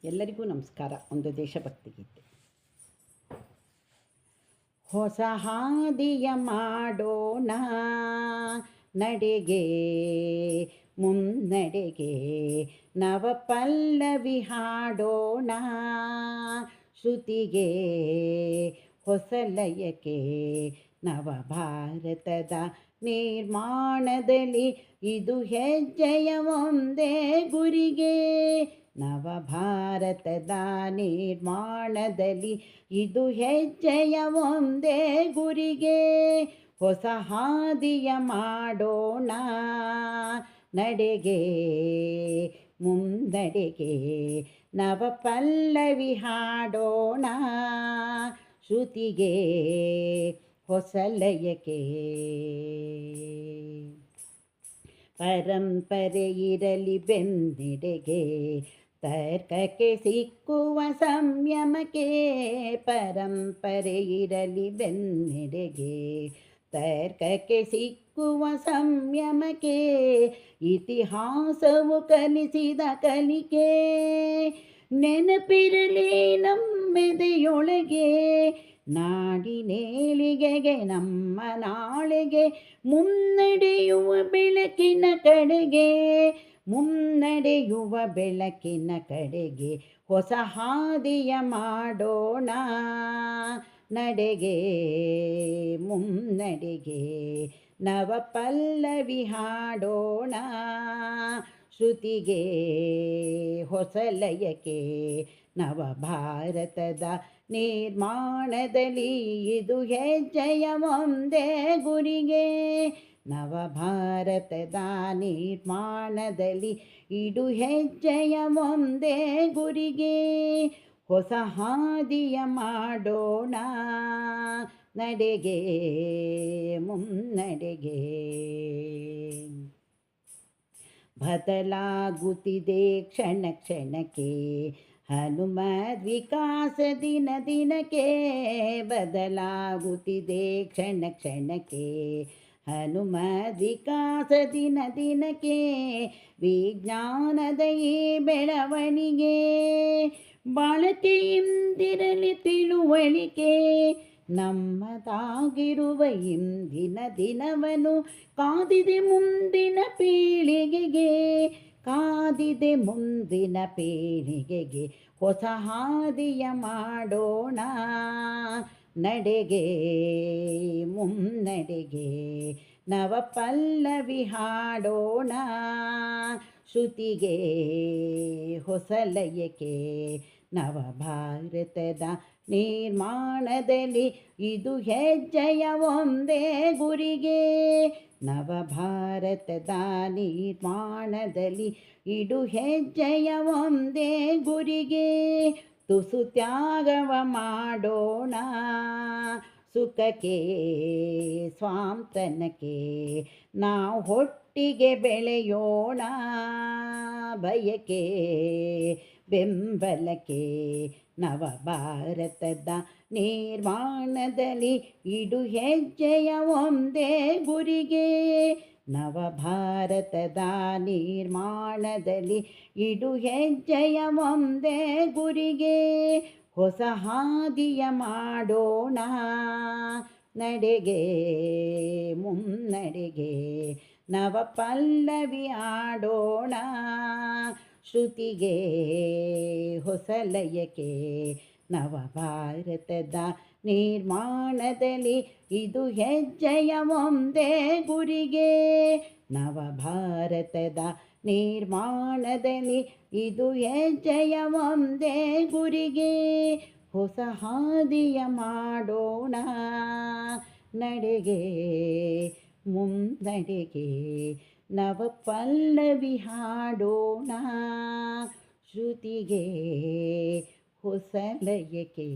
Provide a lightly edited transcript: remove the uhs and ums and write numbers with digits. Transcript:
ಎಲ್ಲರಿಗೂ ನಮಸ್ಕಾರ. ಒಂದು ದೇಶಭಕ್ತಿ ಗೀತೆ. ಹೊಸ ಹಾದಿಯ ಮಾಡೋಣ ನಡೆಗೆ ಮುನ್ನಡೆಗೆ, ನವ ಪಲ್ಲವಿ ಹಾಡೋಣ ಶ್ರುತಿಗೆ, ಹೊಸ ಲಯಕ್ಕೆ, ನವ ಭಾರತದ ನಿರ್ಮಾಣದಲ್ಲಿ ಇದು ಹೆಜ್ಜೆಯ ಒಂದೇ ಗುರಿಗೆ. ನವ ಭಾರತದ ನಿರ್ಮಾಣದಲ್ಲಿ ಇದು ಹೆಜ್ಜೆಯ ಒಂದೇ ಗುರಿಗೆ. ಹೊಸ ಹಾದಿಯ ಮಾಡೋಣ ನಡೆಗೆ ಮುನ್ನಡೆಗೆ, ನವ ಪಲ್ಲವಿ ಹಾಡೋಣ ಶ್ರುತಿಗೆ, ಹೊಸ ಲಯಕ್ಕೆ. ಪರಂಪರೆ ಇರಲಿ ಬೆನ್ನೆಡೆಗೆ, ತರ್ಕಕ್ಕೆ ಸಿಕ್ಕುವ ಸಂಯಮಕ್ಕೆ. ಪರಂಪರೆ ಇರಲಿ ಬೆನ್ನೆಡೆಗೆ, ತರ್ಕಕ್ಕೆ ಸಿಕ್ಕುವ ಸಂಯಮಕ್ಕೆ. ಇತಿಹಾಸವು ಕಲಿಸಿದ ಕಲಿಕೆ ನೆನಪಿರಲಿ ನಮ್ಮೆದೆಯೊಳಗೆ. ನಾಡಿನೇಳಿಗೆಗೆ ನಮ್ಮ ನಾಳೆಗೆ, ಮುನ್ನಡೆಯುವ ಬೆಳಕಿನ ಕಡೆಗೆ, ಮುನ್ನಡೆಯುವ ಬೆಳಕಿನ ಕಡೆಗೆ. ಹೊಸ ಹಾದಿಯ ಮಾಡೋಣ ನಡೆಗೆ ಮುನ್ನಡೆಗೆ, ನವ ಪಲ್ಲವಿ ಹಾಡೋಣ ಶ್ರುತಿಗೆ, ಹೊಸ ಲಯಕ್ಕೆ. ನವ ಭಾರತದ ನಿರ್ಮಾಣದಲ್ಲಿ ಇದು ಹೆಜ್ಜೆಯ ಒಂದೇ ಗುರಿಗೆ. ನವ ಭಾರತದ ನಿರ್ಮಾಣದಲ್ಲಿ ಇದು ಹೆಜ್ಜೆಯ ಒಂದೇ ಗುರಿಗೆ. ಹೊಸ ಹಾದಿಯ ಮಾಡೋಣ ನಡೆಗೆ ಮುನ್ನಡೆಗೆ. ಬದಲಾಗುತ್ತಿದೆ ಕ್ಷಣ ಕ್ಷಣಕ್ಕೆ ಹನುಮದ್ ವಿಕಾಸ ದಿನ ದಿನಕ್ಕೆ. ಬದಲಾಗುತ್ತಿದೆ ಕ್ಷಣ ಕ್ಷಣಕ್ಕೆ ಹನುಮದ್ ವಿಕಾಸ ದಿನ ದಿನಕ್ಕೆ. ವಿಜ್ಞಾನದ ಈ ಬೆಳವಣಿಗೆ ಬಳಕೆಯಿಂದಿರಲಿ ತಿಳುವಳಿಕೆ. ನಮ್ಮದಾಗಿರುವ ಇಂದಿನ ದಿನವನ್ನು ಕಾದಿದೆ ಮುಂದಿನ ಪೀಳಿಗೆಗೆ, ಕಾದಿದೆ ಮುಂದಿನ ಪೀಳಿಗೆಗೆ. ಹೊಸ ಹಾದಿಯ ಮಾಡೋಣ ನಡೆಗೆ ಮುನ್ನಡೆಗೆ, ನವ ಪಲ್ಲವಿ ಹಾಡೋಣ ಶ್ರುತಿಗೆ, ಹೊಸ ಲಯಕ್ಕೆ. ನವ ಭಾರತದ ನಿರ್ಮಾಣದಲ್ಲಿ ಇದು ಹೆಜ್ಜೆಯ ಒಂದೇ ಗುರಿಗೆ. ನವ ಭಾರತದ ನಿರ್ಮಾಣದಲ್ಲಿ ಇದು ಹೆಜ್ಜೆಯ ಒಂದೇ ಗುರಿಗೆ. ತುಸು ತ್ಯಾಗವ ಮಾಡೋಣ ಸುಖಕ್ಕೆ ಸ್ವಾಂತನಕ್ಕೆ, ನಾವು ಒಟ್ಟಿಗೆ ಬೆಳೆಯೋಣ ಬಯಕೆ ಬೆಂಬಲಕ್ಕೆ. ನವ ಭಾರತದ ನಿರ್ಮಾಣದಲ್ಲಿ ಇದು ಹೆಜ್ಜೆಯ ಒಂದೇ ಗುರಿಗೆ. ನವ ಭಾರತದ ನಿರ್ಮಾಣದಲ್ಲಿ ಇದು ಹೆಜ್ಜೆಯ ಒಂದೇ ಗುರಿಗೆ. ಹೊಸ ಹಾದಿಯ ಮಾಡೋಣ ನಡೆಗೆ ಮುನ್ನಡೆಗೆ, ನವ ಪಲ್ಲವಿ ಹಾಡೋಣ ಶ್ರುತಿಗೆ, ಹೊಸ ಲಯಕ್ಕೆ. ನವ ಭಾರತದ ನಿರ್ಮಾಣದಲ್ಲಿ ಇದು ಹೆಜ್ಜೆಯ ಒಂದೇ ಗುರಿಗೆ. ನವ ಭಾರತದ ನಿರ್ಮಾಣದಲ್ಲಿ ಇದು ಹೆಜ್ಜೆಯ ಒಂದೇ ಗುರಿಗೆ. ಹೊಸ ಹಾದಿಯ ಮಾಡೋಣ ನಡೆಗೆ ಮುನ್ನಡೆಗೆ, ನವ ಪಲ್ಲವಿ ಹಾಡೋಣ ಶ್ರುತಿಗೆ, ಹೊಸ ಲಯಕ್ಕೆ.